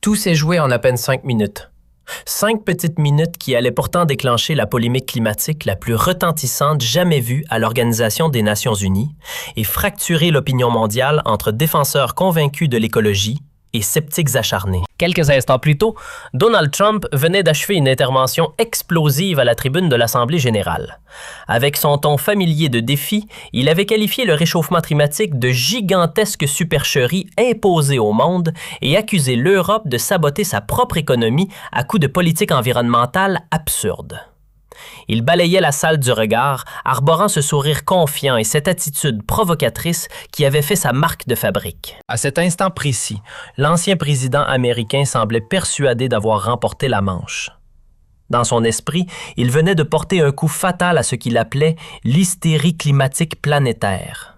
Tout s'est joué en à peine 5 minutes. 5 petites minutes qui allaient pourtant déclencher la polémique climatique la plus retentissante jamais vue à l'Organisation des Nations Unies et fracturer l'opinion mondiale entre défenseurs convaincus de l'écologie et sceptiques acharnés. Quelques instants plus tôt, Donald Trump venait d'achever une intervention explosive à la tribune de l'Assemblée générale. Avec son ton familier de défi, il avait qualifié le réchauffement climatique de gigantesque supercherie imposée au monde et accusé l'Europe de saboter sa propre économie à coups de politique environnementale absurde. Il balayait la salle du regard, arborant ce sourire confiant et cette attitude provocatrice qui avait fait sa marque de fabrique. À cet instant précis, l'ancien président américain semblait persuadé d'avoir remporté la manche. Dans son esprit, il venait de porter un coup fatal à ce qu'il appelait l'hystérie climatique planétaire.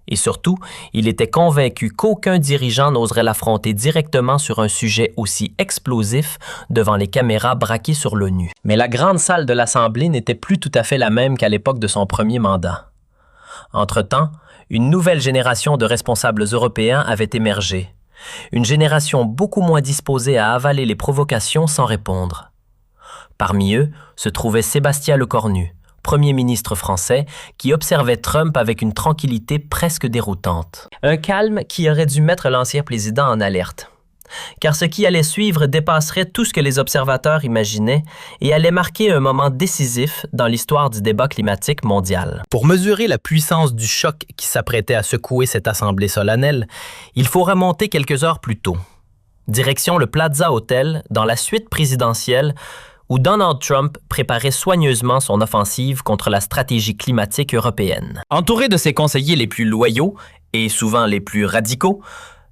Et surtout, il était convaincu qu'aucun dirigeant n'oserait l'affronter directement sur un sujet aussi explosif devant les caméras braquées sur l'ONU. Mais la grande salle de l'Assemblée n'était plus tout à fait la même qu'à l'époque de son premier mandat. Entre-temps, une nouvelle génération de responsables européens avait émergé. Une génération beaucoup moins disposée à avaler les provocations sans répondre. Parmi eux se trouvait Sébastien Lecornu, Premier ministre français, qui observait Trump avec une tranquillité presque déroutante. Un calme qui aurait dû mettre l'ancien président en alerte. Car ce qui allait suivre dépasserait tout ce que les observateurs imaginaient et allait marquer un moment décisif dans l'histoire du débat climatique mondial. Pour mesurer la puissance du choc qui s'apprêtait à secouer cette assemblée solennelle, il faut remonter quelques heures plus tôt. Direction le Plaza Hotel, dans la suite présidentielle, où Donald Trump préparait soigneusement son offensive contre la stratégie climatique européenne. Entouré de ses conseillers les plus loyaux et souvent les plus radicaux,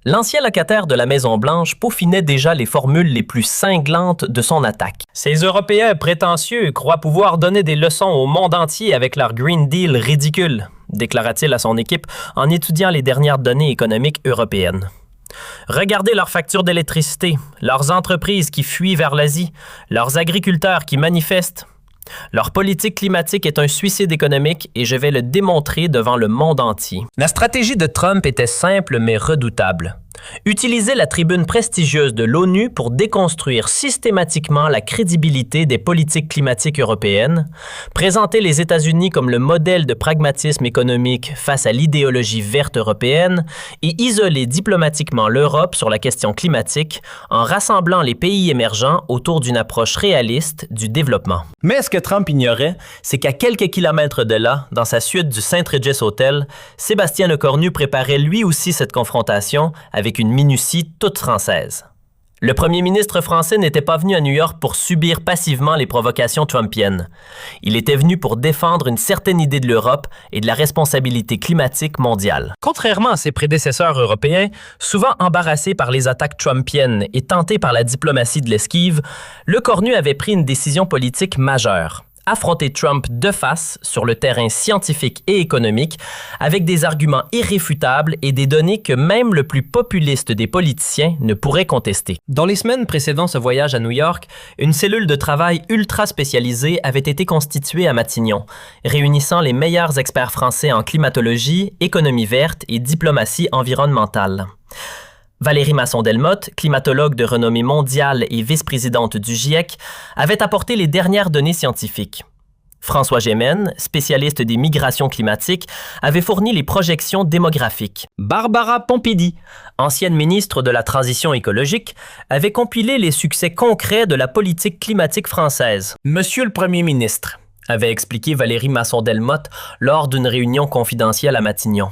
l'ancien locataire de la Maison-Blanche peaufinait déjà les formules les plus cinglantes de son attaque. Ces Européens prétentieux croient pouvoir donner des leçons au monde entier avec leur Green Deal ridicule, déclara-t-il à son équipe en étudiant les dernières données économiques européennes. Regardez leurs factures d'électricité, leurs entreprises qui fuient vers l'Asie, leurs agriculteurs qui manifestent. Leur politique climatique est un suicide économique et je vais le démontrer devant le monde entier. La stratégie de Trump était simple mais redoutable. Utiliser la tribune prestigieuse de l'ONU pour déconstruire systématiquement la crédibilité des politiques climatiques européennes, présenter les États-Unis comme le modèle de pragmatisme économique face à l'idéologie verte européenne et isoler diplomatiquement l'Europe sur la question climatique en rassemblant les pays émergents autour d'une approche réaliste du développement. Mais ce que Trump ignorait, c'est qu'à quelques kilomètres de là, dans sa suite du St. Regis Hotel, Sébastien Lecornu préparait lui aussi cette confrontation avec une minutie toute française. Le premier ministre français n'était pas venu à New York pour subir passivement les provocations trumpiennes. Il était venu pour défendre une certaine idée de l'Europe et de la responsabilité climatique mondiale. Contrairement à ses prédécesseurs européens, souvent embarrassés par les attaques trumpiennes et tentés par la diplomatie de l'esquive, Lecornu avait pris une décision politique majeure. Affronter Trump de face sur le terrain scientifique et économique avec des arguments irréfutables et des données que même le plus populiste des politiciens ne pourrait contester. Dans les semaines précédant ce voyage à New York, une cellule de travail ultra spécialisée avait été constituée à Matignon, réunissant les meilleurs experts français en climatologie, économie verte et diplomatie environnementale. Valérie Masson-Delmotte, climatologue de renommée mondiale et vice-présidente du GIEC, avait apporté les dernières données scientifiques. François Gémen, spécialiste des migrations climatiques, avait fourni les projections démographiques. Barbara Pompili, ancienne ministre de la Transition écologique, avait compilé les succès concrets de la politique climatique française. Monsieur le Premier ministre, avait expliqué Valérie Masson-Delmotte lors d'une réunion confidentielle à Matignon.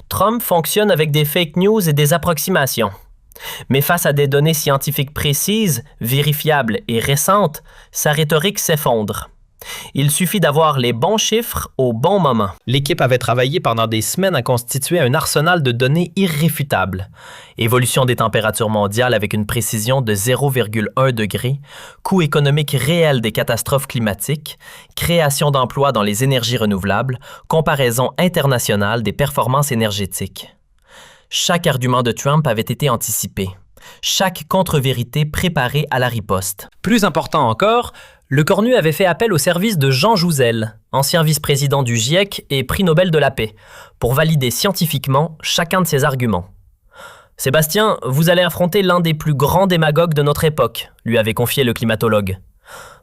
Trump fonctionne avec des fake news et des approximations. Mais face à des données scientifiques précises, vérifiables et récentes, sa rhétorique s'effondre. Il suffit d'avoir les bons chiffres au bon moment. L'équipe avait travaillé pendant des semaines à constituer un arsenal de données irréfutables. Évolution des températures mondiales avec une précision de 0,1 degré, coût économique réel des catastrophes climatiques, création d'emplois dans les énergies renouvelables, comparaison internationale des performances énergétiques. Chaque argument de Trump avait été anticipé. Chaque contre-vérité préparée à la riposte. Plus important encore, Lecornu avait fait appel au service de Jean Jouzel, ancien vice-président du GIEC et prix Nobel de la paix, pour valider scientifiquement chacun de ses arguments. Sébastien, vous allez affronter l'un des plus grands démagogues de notre époque, lui avait confié le climatologue.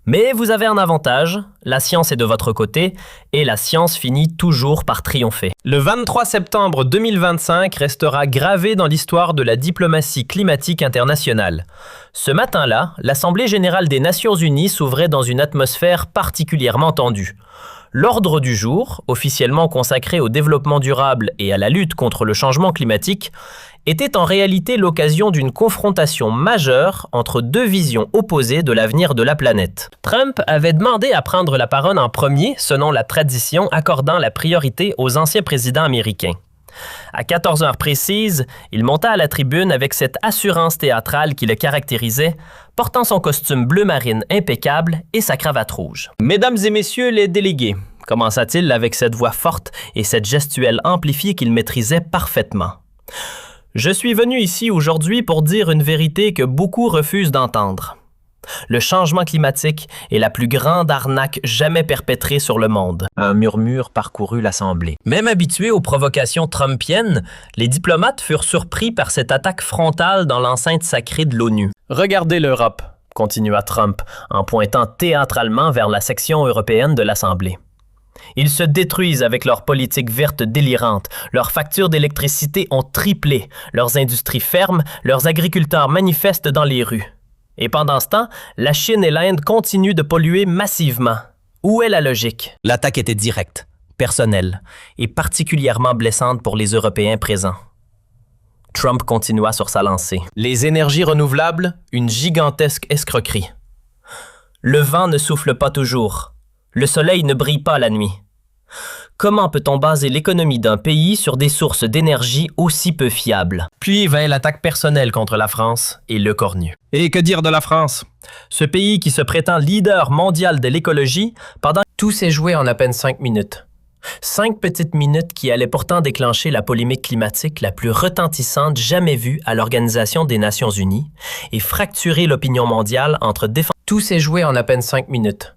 Mais vous avez un avantage, la science est de votre côté, et la science finit toujours par triompher. Le 23 septembre 2025 restera gravé dans l'histoire de la diplomatie climatique internationale. Ce matin-là, l'Assemblée générale des Nations unies s'ouvrait dans une atmosphère particulièrement tendue. L'ordre du jour, officiellement consacré au développement durable et à la lutte contre le changement climatique, était en réalité l'occasion d'une confrontation majeure entre deux visions opposées de l'avenir de la planète. Trump avait demandé à prendre la parole en premier, selon la tradition accordant la priorité aux anciens présidents américains. À 14 heures précises, il monta à la tribune avec cette assurance théâtrale qui le caractérisait, portant son costume bleu marine impeccable et sa cravate rouge. « Mesdames et messieurs les délégués », commença-t-il avec cette voix forte et cette gestuelle amplifiée qu'il maîtrisait parfaitement. « Je suis venu ici aujourd'hui pour dire une vérité que beaucoup refusent d'entendre. Le changement climatique est la plus grande arnaque jamais perpétrée sur le monde. » Un murmure parcourut l'Assemblée. Même habitués aux provocations trumpiennes, les diplomates furent surpris par cette attaque frontale dans l'enceinte sacrée de l'ONU. « Regardez l'Europe », continua Trump, en pointant théâtralement vers la section européenne de l'Assemblée. Ils se détruisent avec leur politique verte délirante. Leurs factures d'électricité ont triplé. Leurs industries ferment. Leurs agriculteurs manifestent dans les rues. Et pendant ce temps, la Chine et l'Inde continuent de polluer massivement. Où est la logique? L'attaque était directe, personnelle et particulièrement blessante pour les Européens présents. Trump continua sur sa lancée. Les énergies renouvelables, une gigantesque escroquerie. Le vent ne souffle pas toujours. Le soleil ne brille pas la nuit. Comment peut-on baser l'économie d'un pays sur des sources d'énergie aussi peu fiables? Puis vint l'attaque personnelle contre la France et le cornu. Et que dire de la France? Ce pays qui se prétend leader mondial de l'écologie, pendant tout s'est joué en à peine 5 minutes. 5 petites minutes qui allaient pourtant déclencher la polémique climatique la plus retentissante jamais vue à l'Organisation des Nations unies et fracturer l'opinion mondiale entre défenseurs. Tout s'est joué en à peine 5 minutes.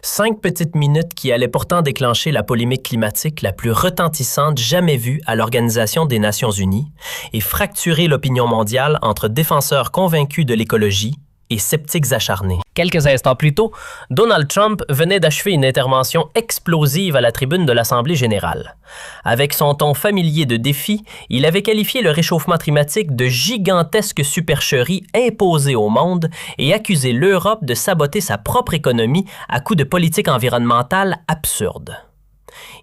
5 petites minutes qui allaient pourtant déclencher la polémique climatique la plus retentissante jamais vue à l'Organisation des Nations unies et fracturer l'opinion mondiale entre défenseurs convaincus de l'écologie et sceptiques acharnés. Quelques instants plus tôt, Donald Trump venait d'achever une intervention explosive à la tribune de l'Assemblée générale. Avec son ton familier de défi, il avait qualifié le réchauffement climatique de gigantesque supercherie imposée au monde et accusé l'Europe de saboter sa propre économie à coups de politique environnementale absurde.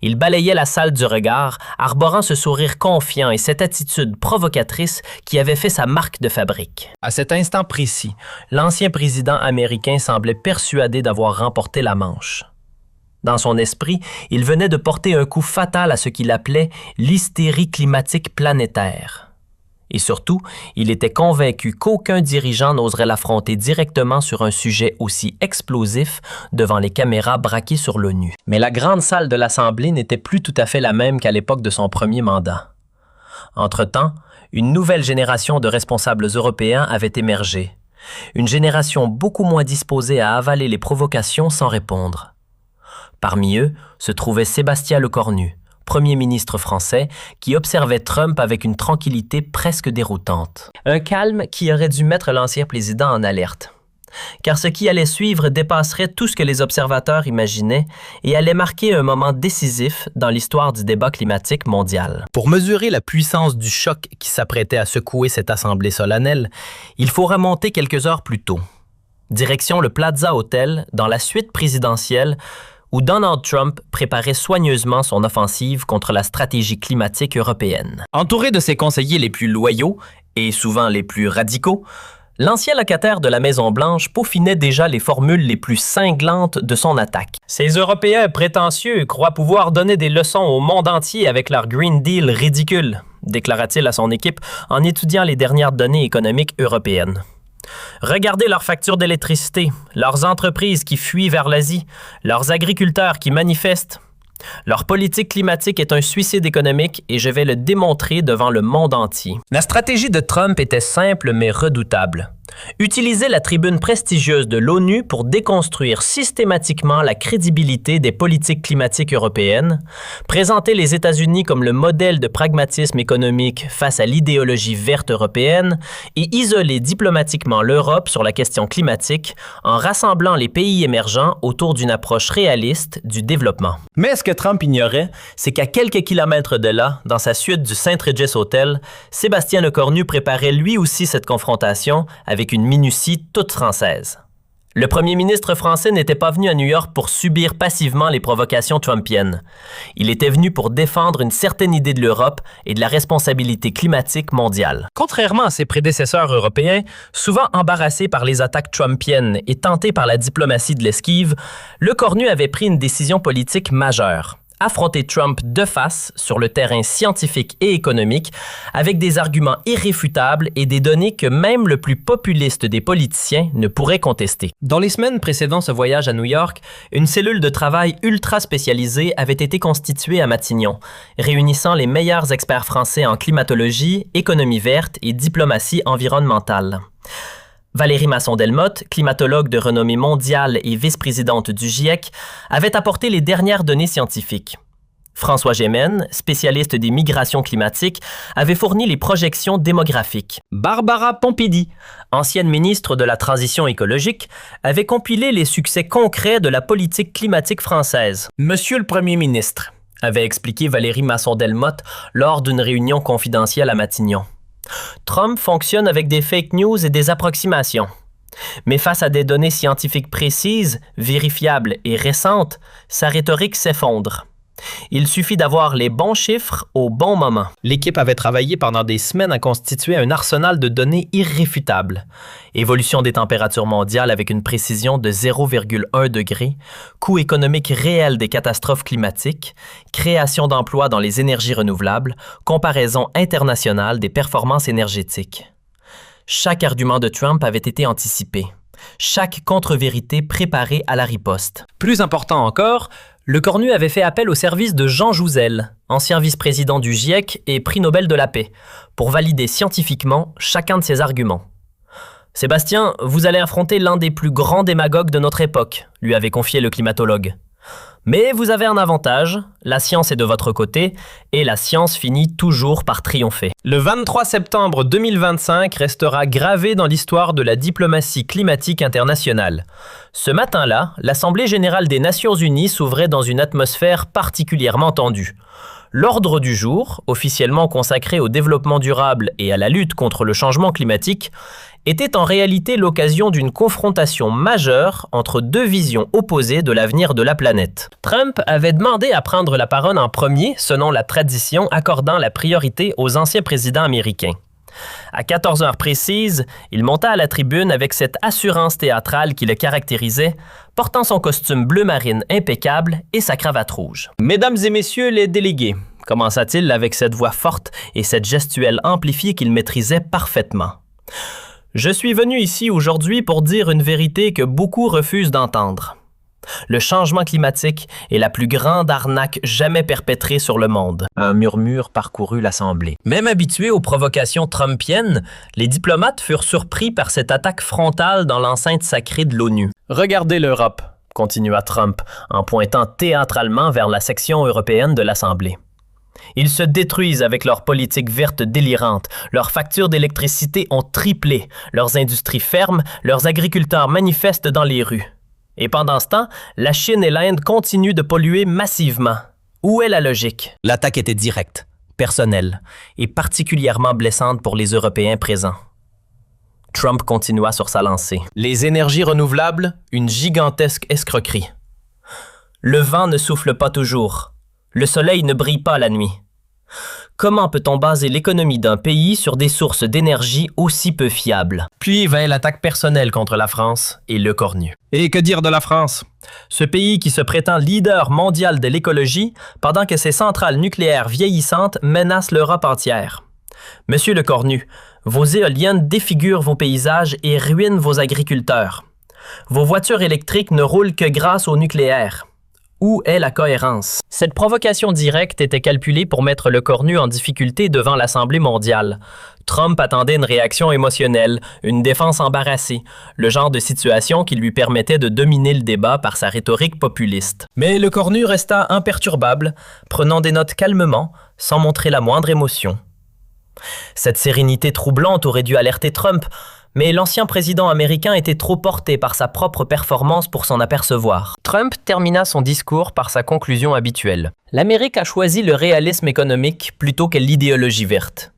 Il balayait la salle du regard, arborant ce sourire confiant et cette attitude provocatrice qui avait fait sa marque de fabrique. À cet instant précis, l'ancien président américain semblait persuadé d'avoir remporté la manche. Dans son esprit, il venait de porter un coup fatal à ce qu'il appelait l'hystérie climatique planétaire. Et surtout, il était convaincu qu'aucun dirigeant n'oserait l'affronter directement sur un sujet aussi explosif devant les caméras braquées sur l'ONU. Mais la grande salle de l'Assemblée n'était plus tout à fait la même qu'à l'époque de son premier mandat. Entre-temps, une nouvelle génération de responsables européens avait émergé. Une génération beaucoup moins disposée à avaler les provocations sans répondre. Parmi eux se trouvait Sébastien Lecornu, Premier ministre français, qui observait Trump avec une tranquillité presque déroutante. Un calme qui aurait dû mettre l'ancien président en alerte. Car ce qui allait suivre dépasserait tout ce que les observateurs imaginaient et allait marquer un moment décisif dans l'histoire du débat climatique mondial. Pour mesurer la puissance du choc qui s'apprêtait à secouer cette assemblée solennelle, il faut remonter quelques heures plus tôt. Direction le Plaza Hotel, dans la suite présidentielle, où Donald Trump préparait soigneusement son offensive contre la stratégie climatique européenne. Entouré de ses conseillers les plus loyaux et souvent les plus radicaux, l'ancien locataire de la Maison-Blanche peaufinait déjà les formules les plus cinglantes de son attaque. Ces Européens prétentieux croient pouvoir donner des leçons au monde entier avec leur Green Deal ridicule, déclara-t-il à son équipe en étudiant les dernières données économiques européennes. Regardez leurs factures d'électricité, leurs entreprises qui fuient vers l'Asie, leurs agriculteurs qui manifestent. Leur politique climatique est un suicide économique et je vais le démontrer devant le monde entier. La stratégie de Trump était simple mais redoutable. Utiliser la tribune prestigieuse de l'ONU pour déconstruire systématiquement la crédibilité des politiques climatiques européennes, présenter les États-Unis comme le modèle de pragmatisme économique face à l'idéologie verte européenne et isoler diplomatiquement l'Europe sur la question climatique en rassemblant les pays émergents autour d'une approche réaliste du développement. Mais ce que Trump ignorait, c'est qu'à quelques kilomètres de là, dans sa suite du St. Regis Hotel, Sébastien Lecornu préparait lui aussi cette confrontation avec une minutie toute française. Le premier ministre français n'était pas venu à New York pour subir passivement les provocations trumpiennes. Il était venu pour défendre une certaine idée de l'Europe et de la responsabilité climatique mondiale. Contrairement à ses prédécesseurs européens, souvent embarrassés par les attaques trumpiennes et tentés par la diplomatie de l'esquive, Lecornu avait pris une décision politique majeure. Affronter Trump de face sur le terrain scientifique et économique avec des arguments irréfutables et des données que même le plus populiste des politiciens ne pourrait contester. Dans les semaines précédant ce voyage à New York, une cellule de travail ultra spécialisée avait été constituée à Matignon, réunissant les meilleurs experts français en climatologie, économie verte et diplomatie environnementale. Valérie Masson-Delmotte, climatologue de renommée mondiale et vice-présidente du GIEC, avait apporté les dernières données scientifiques. François Gémen, spécialiste des migrations climatiques, avait fourni les projections démographiques. Barbara Pompili, ancienne ministre de la Transition écologique, avait compilé les succès concrets de la politique climatique française. Monsieur le Premier ministre, avait expliqué Valérie Masson-Delmotte lors d'une réunion confidentielle à Matignon. Trump fonctionne avec des fake news et des approximations. Mais face à des données scientifiques précises, vérifiables et récentes, sa rhétorique s'effondre. Il suffit d'avoir les bons chiffres au bon moment. L'équipe avait travaillé pendant des semaines à constituer un arsenal de données irréfutables. Évolution des températures mondiales avec une précision de 0,1 degré, coût économique réel des catastrophes climatiques, création d'emplois dans les énergies renouvelables, comparaison internationale des performances énergétiques. Chaque argument de Trump avait été anticipé. Chaque contre-vérité préparée à la riposte. Plus important encore, Lecornu avait fait appel au service de Jean Jouzel, ancien vice-président du GIEC et prix Nobel de la paix, pour valider scientifiquement chacun de ses arguments. « Sébastien, vous allez affronter l'un des plus grands démagogues de notre époque », lui avait confié le climatologue. Mais vous avez un avantage, la science est de votre côté et la science finit toujours par triompher. Le 23 septembre 2025 restera gravé dans l'histoire de la diplomatie climatique internationale. Ce matin-là, l'Assemblée générale des Nations unies s'ouvrait dans une atmosphère particulièrement tendue. L'ordre du jour, officiellement consacré au développement durable et à la lutte contre le changement climatique, était en réalité l'occasion d'une confrontation majeure entre deux visions opposées de l'avenir de la planète. Trump avait demandé à prendre la parole en premier, selon la tradition accordant la priorité aux anciens présidents américains. À 14 heures précises, il monta à la tribune avec cette assurance théâtrale qui le caractérisait, portant son costume bleu marine impeccable et sa cravate rouge. « Mesdames et messieurs les délégués », commença-t-il avec cette voix forte et cette gestuelle amplifiée qu'il maîtrisait parfaitement. « Je suis venu ici aujourd'hui pour dire une vérité que beaucoup refusent d'entendre. Le changement climatique est la plus grande arnaque jamais perpétrée sur le monde. » Un murmure parcourut l'Assemblée. Même habitués aux provocations trumpiennes, les diplomates furent surpris par cette attaque frontale dans l'enceinte sacrée de l'ONU. « Regardez l'Europe », continua Trump, en pointant théâtralement vers la section européenne de l'Assemblée. Ils se détruisent avec leur politique verte délirante. Leurs factures d'électricité ont triplé. Leurs industries ferment. Leurs agriculteurs manifestent dans les rues. Et pendant ce temps, la Chine et l'Inde continuent de polluer massivement. Où est la logique? L'attaque était directe, personnelle et particulièrement blessante pour les Européens présents. Trump continua sur sa lancée. Les énergies renouvelables, une gigantesque escroquerie. Le vent ne souffle pas toujours. Le soleil ne brille pas la nuit. Comment peut-on baser l'économie d'un pays sur des sources d'énergie aussi peu fiables? Puis vint l'attaque personnelle contre la France et Lecornu. Et que dire de la France? Ce pays qui se prétend leader mondial de l'écologie pendant que ses centrales nucléaires vieillissantes menacent l'Europe entière. Monsieur Lecornu, vos éoliennes défigurent vos paysages et ruinent vos agriculteurs. Vos voitures électriques ne roulent que grâce au nucléaire. Où est la cohérence? Cette provocation directe était calculée pour mettre le cornu en difficulté devant l'Assemblée mondiale. Trump attendait une réaction émotionnelle, une défense embarrassée, le genre de situation qui lui permettait de dominer le débat par sa rhétorique populiste. Mais le cornu resta imperturbable, prenant des notes calmement, sans montrer la moindre émotion. Cette sérénité troublante aurait dû alerter Trump, mais l'ancien président américain était trop porté par sa propre performance pour s'en apercevoir. Trump termina son discours par sa conclusion habituelle. L'Amérique a choisi le réalisme économique plutôt que l'idéologie verte.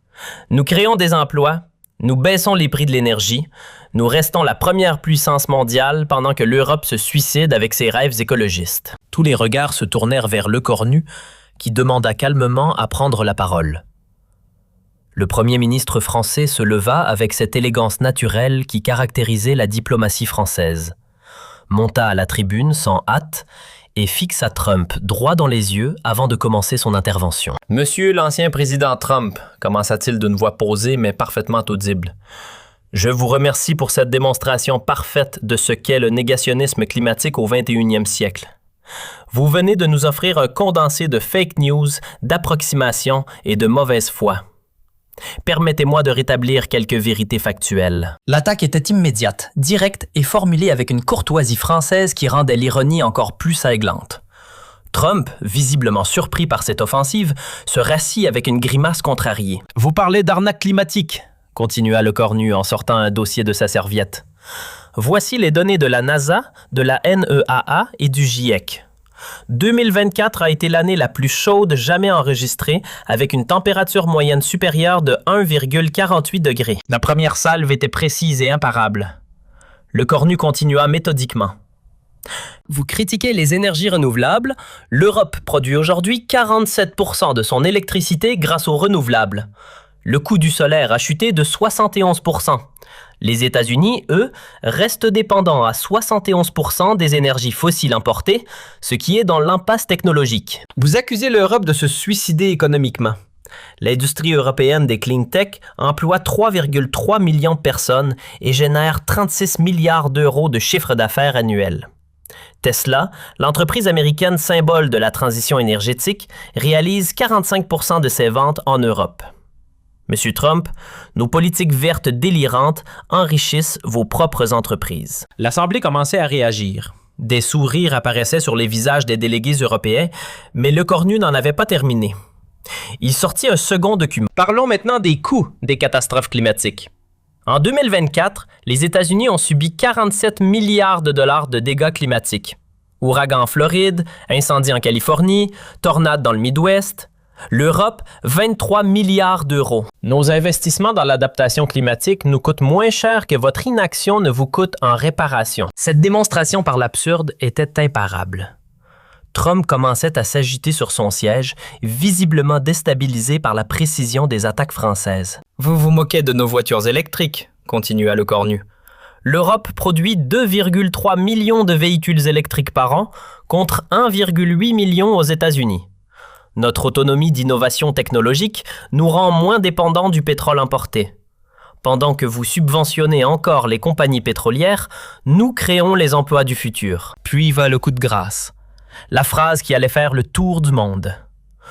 Nous créons des emplois, nous baissons les prix de l'énergie, nous restons la première puissance mondiale pendant que l'Europe se suicide avec ses rêves écologistes. Tous les regards se tournèrent vers le cornu, qui demanda calmement à prendre la parole. Le premier ministre français se leva avec cette élégance naturelle qui caractérisait la diplomatie française, monta à la tribune sans hâte et fixa Trump droit dans les yeux avant de commencer son intervention. « Monsieur l'ancien président Trump », commença-t-il d'une voix posée mais parfaitement audible, « je vous remercie pour cette démonstration parfaite de ce qu'est le négationnisme climatique au 21e siècle. Vous venez de nous offrir un condensé de fake news, d'approximations et de mauvaise foi. Permettez-moi de rétablir quelques vérités factuelles. » L'attaque était immédiate, directe et formulée avec une courtoisie française qui rendait l'ironie encore plus cinglante. Trump, visiblement surpris par cette offensive, se rassit avec une grimace contrariée. « Vous parlez d'arnaque climatique », continua le cornu en sortant un dossier de sa serviette. « Voici les données de la NASA, de la NEAA et du GIEC. 2024 a été l'année la plus chaude jamais enregistrée, avec une température moyenne supérieure de 1,48 degrés. La première salve était précise et imparable. Le cornu continua méthodiquement. Vous critiquez les énergies renouvelables. L'Europe produit aujourd'hui 47% de son électricité grâce aux renouvelables. Le coût du solaire a chuté de 71%. Les États-Unis, eux, restent dépendants à 71% des énergies fossiles importées, ce qui est dans l'impasse technologique. Vous accusez l'Europe de se suicider économiquement. L'industrie européenne des clean tech emploie 3,3 millions de personnes et génère 36 milliards d'euros de chiffre d'affaires annuel. Tesla, l'entreprise américaine symbole de la transition énergétique, réalise 45% de ses ventes en Europe. Monsieur Trump, nos politiques vertes délirantes enrichissent vos propres entreprises. L'Assemblée commençait à réagir. Des sourires apparaissaient sur les visages des délégués européens, mais le cornu n'en avait pas terminé. Il sortit un second document. Parlons maintenant des coûts des catastrophes climatiques. En 2024, les États-Unis ont subi 47 milliards de dollars de dégâts climatiques. Ouragan en Floride, incendie en Californie, tornades dans le Midwest. L'Europe, 23 milliards d'euros. Nos investissements dans l'adaptation climatique nous coûtent moins cher que votre inaction ne vous coûte en réparation. Cette démonstration par l'absurde était imparable. Trump commençait à s'agiter sur son siège, visiblement déstabilisé par la précision des attaques françaises. « Vous vous moquez de nos voitures électriques », continua le cornu. « L'Europe produit 2,3 millions de véhicules électriques par an contre 1,8 million aux États-Unis. Notre autonomie d'innovation technologique nous rend moins dépendants du pétrole importé. Pendant que vous subventionnez encore les compagnies pétrolières, nous créons les emplois du futur. » Puis va le coup de grâce. La phrase qui allait faire le tour du monde.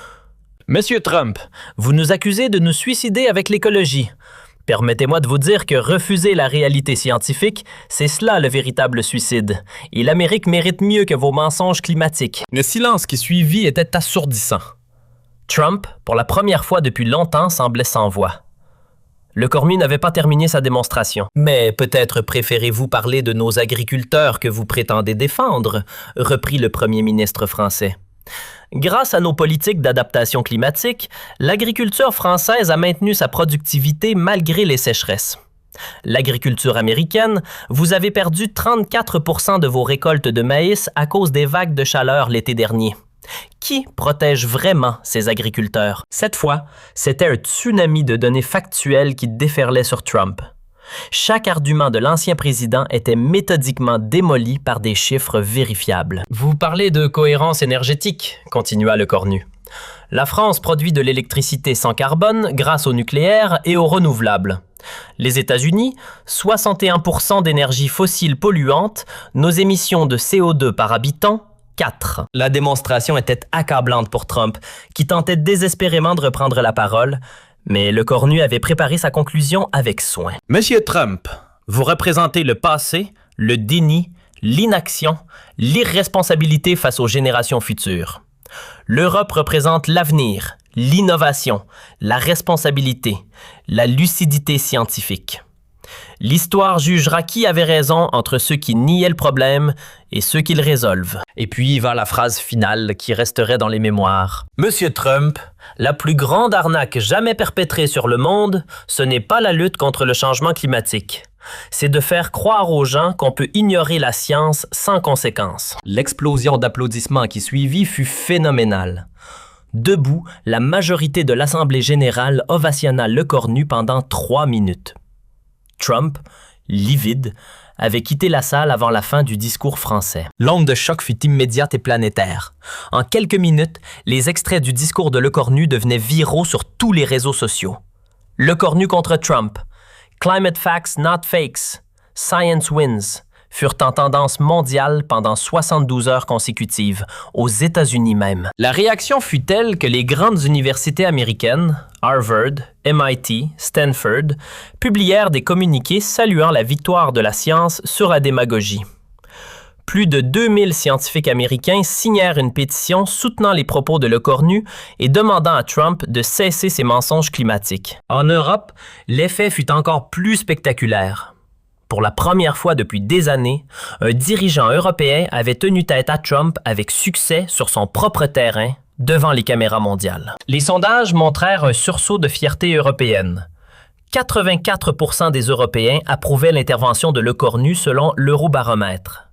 « Monsieur Trump, vous nous accusez de nous suicider avec l'écologie. Permettez-moi de vous dire que refuser la réalité scientifique, c'est cela le véritable suicide. Et l'Amérique mérite mieux que vos mensonges climatiques. » Le silence qui suivit était assourdissant. Trump, pour la première fois depuis longtemps, semblait sans voix. Le cornu n'avait pas terminé sa démonstration. « Mais peut-être préférez-vous parler de nos agriculteurs que vous prétendez défendre », reprit le premier ministre français. Grâce à nos politiques d'adaptation climatique, l'agriculture française a maintenu sa productivité malgré les sécheresses. L'agriculture américaine, vous avez perdu 34% de vos récoltes de maïs à cause des vagues de chaleur l'été dernier. Qui protège vraiment ces agriculteurs? Cette fois, c'était un tsunami de données factuelles qui déferlait sur Trump. Chaque argument de l'ancien président était méthodiquement démoli par des chiffres vérifiables. « Vous parlez de cohérence énergétique », continua le cornu. « La France produit de l'électricité sans carbone grâce au nucléaire et aux renouvelables. Les États-Unis, 61% d'énergie fossile polluante, nos émissions de CO2 par habitant, 4. La démonstration était accablante pour Trump, qui tentait désespérément de reprendre la parole, mais le cornu avait préparé sa conclusion avec soin. Monsieur Trump, vous représentez le passé, le déni, l'inaction, l'irresponsabilité face aux générations futures. L'Europe représente l'avenir, l'innovation, la responsabilité, la lucidité scientifique. L'histoire jugera qui avait raison entre ceux qui niaient le problème et ceux qui le résolvent. Et puis va la phrase finale qui resterait dans les mémoires. Monsieur Trump, la plus grande arnaque jamais perpétrée sur le monde, ce n'est pas la lutte contre le changement climatique. C'est de faire croire aux gens qu'on peut ignorer la science sans conséquence. L'explosion d'applaudissements qui suivit fut phénoménale. Debout, la majorité de l'Assemblée générale ovationna le cornu pendant 3 minutes. Trump, livide, avait quitté la salle avant la fin du discours français. L'onde de choc fut immédiate et planétaire. En quelques minutes, les extraits du discours de Lecornu devenaient viraux sur tous les réseaux sociaux. Lecornu contre Trump, Climate Facts Not Fakes, Science Wins furent en tendance mondiale pendant 72 heures consécutives, aux États-Unis même. La réaction fut telle que les grandes universités américaines, Harvard, MIT, Stanford, publièrent des communiqués saluant la victoire de la science sur la démagogie. Plus de 2000 scientifiques américains signèrent une pétition soutenant les propos de Lecornu et demandant à Trump de cesser ses mensonges climatiques. En Europe, l'effet fut encore plus spectaculaire. Pour la première fois depuis des années, un dirigeant européen avait tenu tête à Trump avec succès sur son propre terrain, devant les caméras mondiales. Les sondages montrèrent un sursaut de fierté européenne. 84% des Européens approuvaient l'intervention de Lecornu selon l'Eurobaromètre.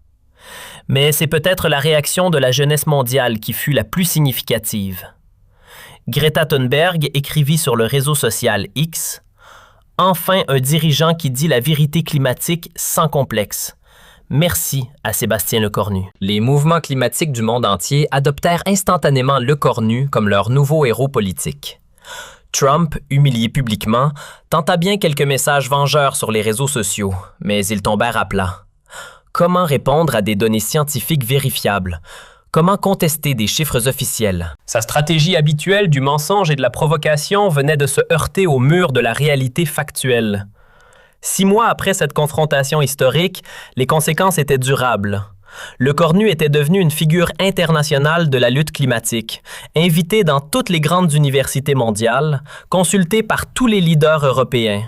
Mais c'est peut-être la réaction de la jeunesse mondiale qui fut la plus significative. Greta Thunberg écrivit sur le réseau social X: « Enfin un dirigeant qui dit la vérité climatique sans complexe. Merci à Sébastien Lecornu. » Les mouvements climatiques du monde entier adoptèrent instantanément Lecornu comme leur nouveau héros politique. Trump, humilié publiquement, tenta bien quelques messages vengeurs sur les réseaux sociaux, mais ils tombèrent à plat. Comment répondre à des données scientifiques vérifiables? Comment contester des chiffres officiels? Sa stratégie habituelle du mensonge et de la provocation venait de se heurter au mur de la réalité factuelle. 6 mois après cette confrontation historique, les conséquences étaient durables. Lecornu était devenu une figure internationale de la lutte climatique, invité dans toutes les grandes universités mondiales, consulté par tous les leaders européens.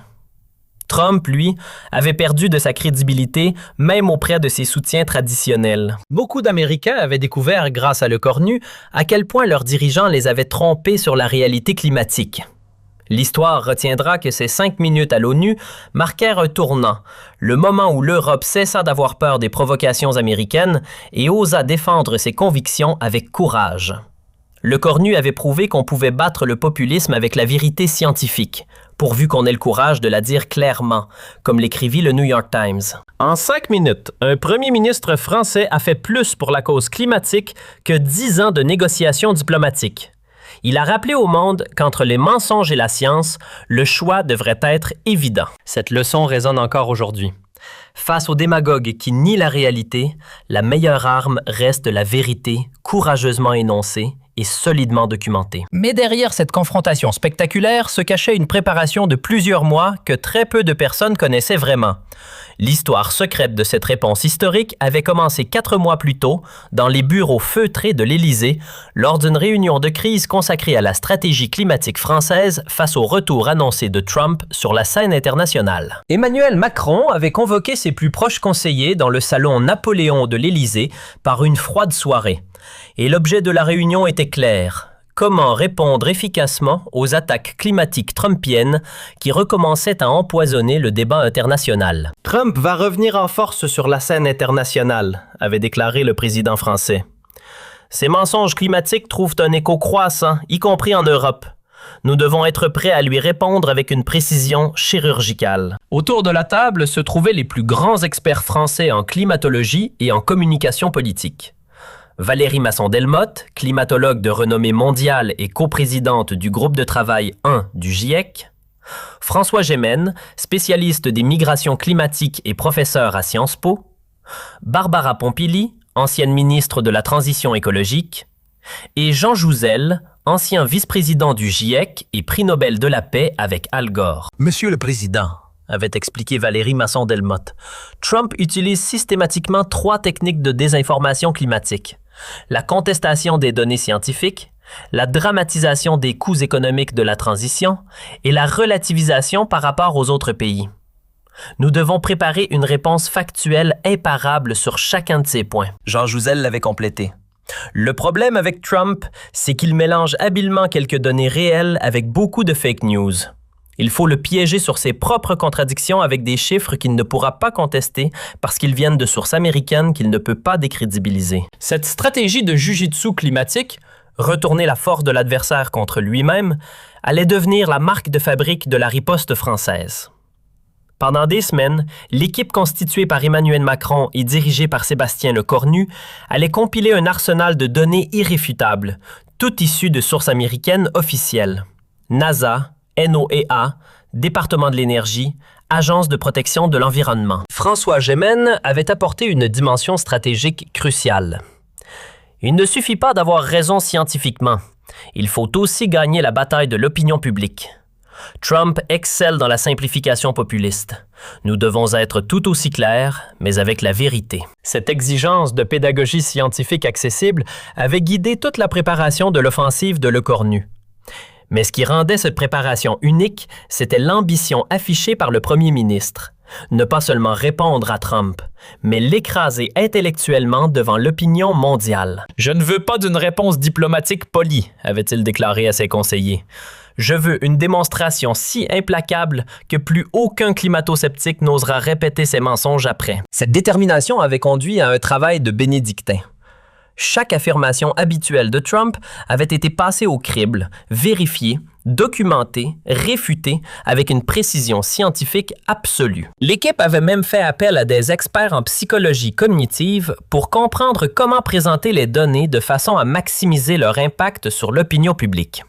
Trump, lui, avait perdu de sa crédibilité même auprès de ses soutiens traditionnels. Beaucoup d'Américains avaient découvert, grâce à Lecornu, à quel point leurs dirigeants les avaient trompés sur la réalité climatique. L'histoire retiendra que ces 5 minutes à l'ONU marquèrent un tournant, le moment où l'Europe cessa d'avoir peur des provocations américaines et osa défendre ses convictions avec courage. Lecornu avait prouvé qu'on pouvait battre le populisme avec la vérité scientifique, pourvu qu'on ait le courage de la dire clairement, comme l'écrivit le New York Times. En 5 minutes, un premier ministre français a fait plus pour la cause climatique que 10 ans de négociations diplomatiques. Il a rappelé au monde qu'entre les mensonges et la science, le choix devrait être évident. Cette leçon résonne encore aujourd'hui. Face aux démagogues qui nient la réalité, la meilleure arme reste la vérité courageusement énoncée et solidement documentée. Mais derrière cette confrontation spectaculaire se cachait une préparation de plusieurs mois que très peu de personnes connaissaient vraiment. L'histoire secrète de cette réponse historique avait commencé 4 mois plus tôt dans les bureaux feutrés de l'Élysée lors d'une réunion de crise consacrée à la stratégie climatique française face au retour annoncé de Trump sur la scène internationale. Emmanuel Macron avait convoqué ses plus proches conseillers dans le salon Napoléon de l'Élysée par une froide soirée. Et l'objet de la réunion était clair. Comment répondre efficacement aux attaques climatiques trumpiennes qui recommençaient à empoisonner le débat international? Trump va revenir en force sur la scène internationale, avait déclaré le président français. Ces mensonges climatiques trouvent un écho croissant, y compris en Europe. Nous devons être prêts à lui répondre avec une précision chirurgicale. Autour de la table se trouvaient les plus grands experts français en climatologie et en communication politique. Valérie Masson-Delmotte, climatologue de renommée mondiale et coprésidente du groupe de travail 1 du GIEC. François Gémen, spécialiste des migrations climatiques et professeur à Sciences Po. Barbara Pompili, ancienne ministre de la Transition écologique, et Jean Jouzel, ancien vice-président du GIEC et prix Nobel de la paix avec Al Gore. Monsieur le Président, avait expliqué Valérie Masson-Delmotte, Trump utilise systématiquement 3 techniques de désinformation climatique: la contestation des données scientifiques, la dramatisation des coûts économiques de la transition et la relativisation par rapport aux autres pays. Nous devons préparer une réponse factuelle imparable sur chacun de ces points. Jean Jouzel l'avait complété. Le problème avec Trump, c'est qu'il mélange habilement quelques données réelles avec beaucoup de fake news. Il faut le piéger sur ses propres contradictions avec des chiffres qu'il ne pourra pas contester parce qu'ils viennent de sources américaines qu'il ne peut pas décrédibiliser. Cette stratégie de jujitsu climatique, retourner la force de l'adversaire contre lui-même, allait devenir la marque de fabrique de la riposte française. Pendant des semaines, l'équipe constituée par Emmanuel Macron et dirigée par Sébastien Lecornu allait compiler un arsenal de données irréfutables, toutes issues de sources américaines officielles. NASA, NOAA, Département de l'énergie, Agence de protection de l'environnement. François Gémen avait apporté une dimension stratégique cruciale. Il ne suffit pas d'avoir raison scientifiquement. Il faut aussi gagner la bataille de l'opinion publique. Trump excelle dans la simplification populiste. Nous devons être tout aussi clairs, mais avec la vérité. Cette exigence de pédagogie scientifique accessible avait guidé toute la préparation de l'offensive de Lecornu. Mais ce qui rendait cette préparation unique, c'était l'ambition affichée par le premier ministre. Ne pas seulement répondre à Trump, mais l'écraser intellectuellement devant l'opinion mondiale. « Je ne veux pas d'une réponse diplomatique polie », avait-il déclaré à ses conseillers. « Je veux une démonstration si implacable que plus aucun climato-sceptique n'osera répéter ses mensonges après. » Cette détermination avait conduit à un travail de bénédictin. Chaque affirmation habituelle de Trump avait été passée au crible, vérifiée, documentée, réfutée avec une précision scientifique absolue. L'équipe avait même fait appel à des experts en psychologie cognitive pour comprendre comment présenter les données de façon à maximiser leur impact sur l'opinion publique.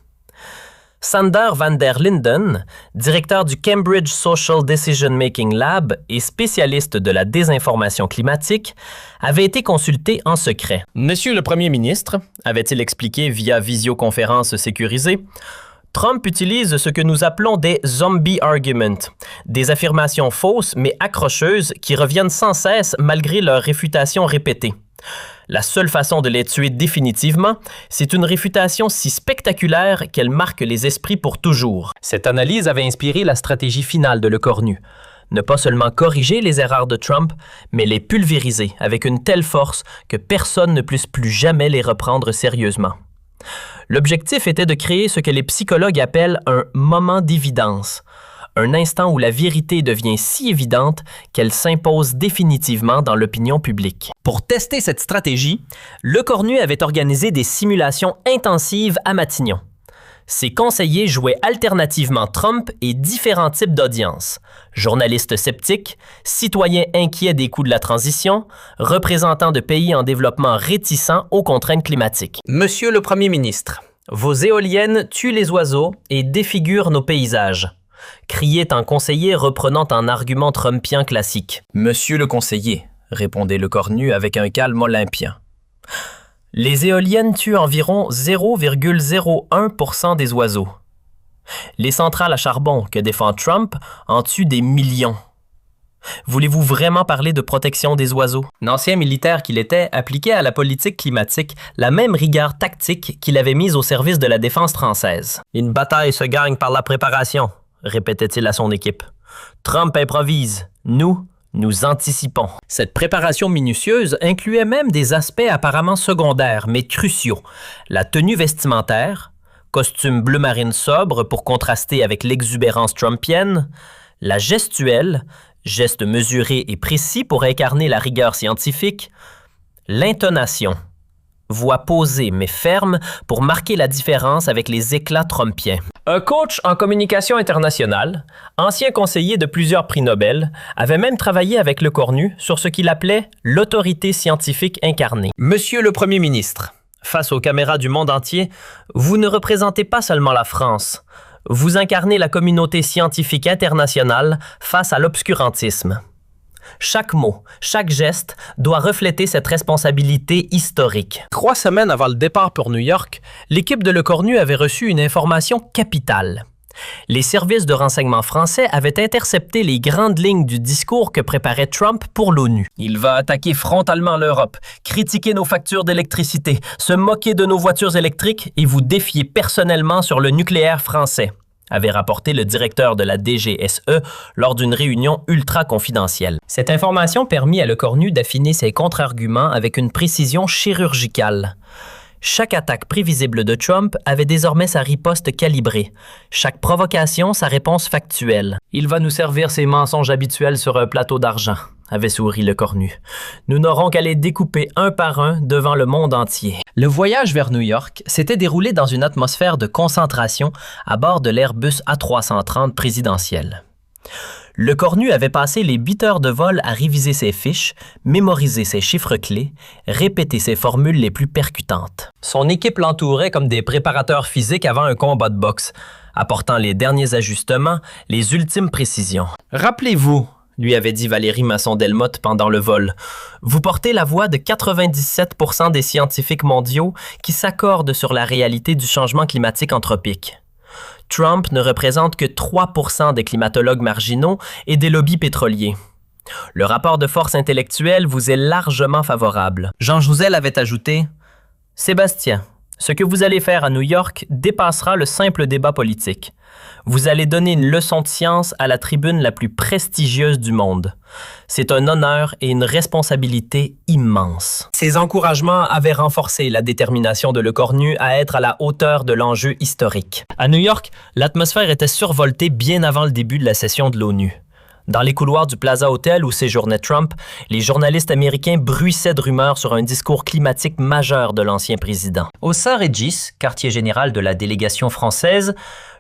Sander van der Linden, directeur du Cambridge Social Decision Making Lab et spécialiste de la désinformation climatique, avait été consulté en secret. « Monsieur le Premier ministre, avait-il expliqué via visioconférence sécurisée, Trump utilise ce que nous appelons des zombie arguments, des affirmations fausses mais accrocheuses qui reviennent sans cesse malgré leur réfutation répétée. La seule façon de les tuer définitivement, c'est une réfutation si spectaculaire qu'elle marque les esprits pour toujours. » Cette analyse avait inspiré la stratégie finale de Lecornu. Ne pas seulement corriger les erreurs de Trump, mais les pulvériser avec une telle force que personne ne puisse plus jamais les reprendre sérieusement. L'objectif était de créer ce que les psychologues appellent un « moment d'évidence », un instant où la vérité devient si évidente qu'elle s'impose définitivement dans l'opinion publique. Pour tester cette stratégie, Lecornu avait organisé des simulations intensives à Matignon. Ses conseillers jouaient alternativement Trump et différents types d'audiences. Journalistes sceptiques, citoyens inquiets des coûts de la transition, représentants de pays en développement réticents aux contraintes climatiques. « Monsieur le Premier ministre, vos éoliennes tuent les oiseaux et défigurent nos paysages. » criait un conseiller reprenant un argument trumpien classique. « Monsieur le conseiller, » répondait Lecornu avec un calme olympien. « Les éoliennes tuent environ 0,01% des oiseaux. Les centrales à charbon que défend Trump en tuent des millions. Voulez-vous vraiment parler de protection des oiseaux? » L'ancien militaire qu'il était appliquait à la politique climatique la même rigueur tactique qu'il avait mise au service de la défense française. « Une bataille se gagne par la préparation, » répétait-il à son équipe. « Trump improvise. Nous anticipons. » Cette préparation minutieuse incluait même des aspects apparemment secondaires, mais cruciaux. La tenue vestimentaire, costume bleu marine sobre pour contraster avec l'exubérance trumpienne, la gestuelle, geste mesuré et précis pour incarner la rigueur scientifique, l'intonation, voix posée mais ferme pour marquer la différence avec les éclats trumpiens. Un coach en communication internationale, ancien conseiller de plusieurs prix Nobel, avait même travaillé avec Lecornu sur ce qu'il appelait l'autorité scientifique incarnée. « Monsieur le Premier ministre, face aux caméras du monde entier, vous ne représentez pas seulement la France, vous incarnez la communauté scientifique internationale face à l'obscurantisme. Chaque mot, chaque geste doit refléter cette responsabilité historique. 3 semaines avant le départ pour New York, l'équipe de Lecornu avait reçu une information capitale. Les services de renseignement français avaient intercepté les grandes lignes du discours que préparait Trump pour l'ONU. Il va attaquer frontalement l'Europe, critiquer nos factures d'électricité, se moquer de nos voitures électriques et vous défier personnellement sur le nucléaire français, avait rapporté le directeur de la DGSE lors d'une réunion ultra confidentielle. Cette information permit à Lecornu d'affiner ses contre-arguments avec une précision chirurgicale. Chaque attaque prévisible de Trump avait désormais sa riposte calibrée. Chaque provocation, sa réponse factuelle. « Il va nous servir ses mensonges habituels sur un plateau d'argent », avait souri Lecornu. « Nous n'aurons qu'à les découper un par un devant le monde entier. » Le voyage vers New York s'était déroulé dans une atmosphère de concentration à bord de l'Airbus A330 présidentiel. Lecornu avait passé les 8 heures de vol à réviser ses fiches, mémoriser ses chiffres clés, répéter ses formules les plus percutantes. Son équipe l'entourait comme des préparateurs physiques avant un combat de boxe, apportant les derniers ajustements, les ultimes précisions. « Rappelez-vous, » lui avait dit Valérie Masson-Delmotte pendant le vol, « vous portez la voix de 97% des scientifiques mondiaux qui s'accordent sur la réalité du changement climatique anthropique. Trump ne représente que 3% des climatologues marginaux et des lobbies pétroliers. Le rapport de force intellectuelle vous est largement favorable. » Jean Jouzel avait ajouté « Sébastien, ce que vous allez faire à New York dépassera le simple débat politique. Vous allez donner une leçon de science à la tribune la plus prestigieuse du monde. C'est un honneur et une responsabilité immense. » Ces encouragements avaient renforcé la détermination de Lecornu à être à la hauteur de l'enjeu historique. À New York, l'atmosphère était survoltée bien avant le début de la session de l'ONU. Dans les couloirs du Plaza Hotel où séjournait Trump, les journalistes américains bruissaient de rumeurs sur un discours climatique majeur de l'ancien président. Au Saint-Régis, quartier général de la délégation française,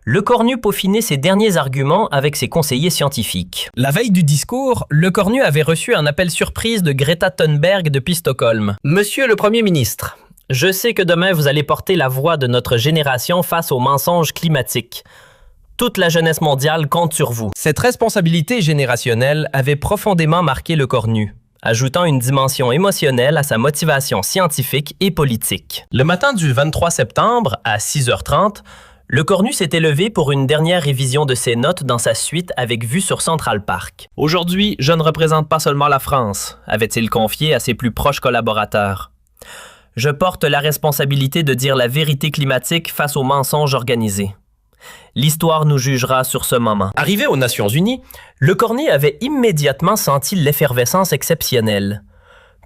Lecornu peaufinait ses derniers arguments avec ses conseillers scientifiques. La veille du discours, Lecornu avait reçu un appel surprise de Greta Thunberg depuis Stockholm. « Monsieur le Premier ministre, je sais que demain vous allez porter la voix de notre génération face aux mensonges climatiques. Toute la jeunesse mondiale compte sur vous. » Cette responsabilité générationnelle avait profondément marqué Lecornu, ajoutant une dimension émotionnelle à sa motivation scientifique et politique. Le matin du 23 septembre, à 6h30, Lecornu s'était levé pour une dernière révision de ses notes dans sa suite avec vue sur Central Park. « Aujourd'hui, je ne représente pas seulement la France », avait-il confié à ses plus proches collaborateurs. « Je porte la responsabilité de dire la vérité climatique face aux mensonges organisés. L'histoire nous jugera sur ce moment. » Arrivé aux Nations Unies, Lecornu avait immédiatement senti l'effervescence exceptionnelle.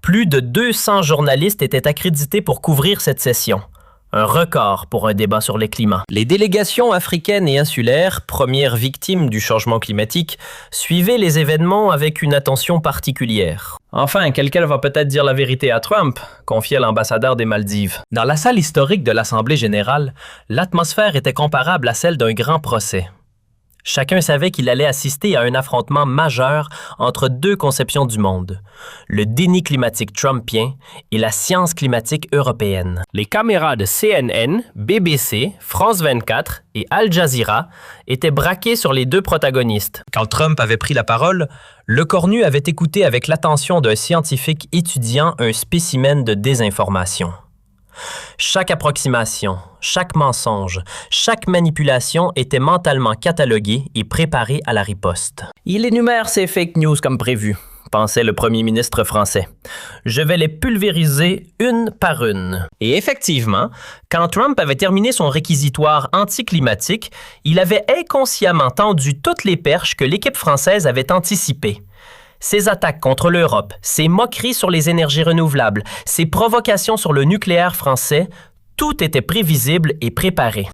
Plus de 200 journalistes étaient accrédités pour couvrir cette session. Un record pour un débat sur le climat. Les délégations africaines et insulaires, premières victimes du changement climatique, suivaient les événements avec une attention particulière. Enfin, quelqu'un va peut-être dire la vérité à Trump, confiait l'ambassadeur des Maldives. Dans la salle historique de l'Assemblée générale, l'atmosphère était comparable à celle d'un grand procès. Chacun savait qu'il allait assister à un affrontement majeur entre deux conceptions du monde, le déni climatique trumpien et la science climatique européenne. Les caméras de CNN, BBC, France 24 et Al Jazeera étaient braquées sur les deux protagonistes. Quand Trump avait pris la parole, Lecornu avait écouté avec l'attention d'un scientifique étudiant un spécimen de désinformation. Chaque approximation, chaque mensonge, chaque manipulation était mentalement cataloguée et préparée à la riposte. « Il énumère ces fake news comme prévu », pensait le premier ministre français. « Je vais les pulvériser une par une. » Et effectivement, quand Trump avait terminé son réquisitoire anticlimatique, il avait inconsciemment tendu toutes les perches que l'équipe française avait anticipées. Ses attaques contre l'Europe, ses moqueries sur les énergies renouvelables, ses provocations sur le nucléaire français, tout était prévisible et préparé.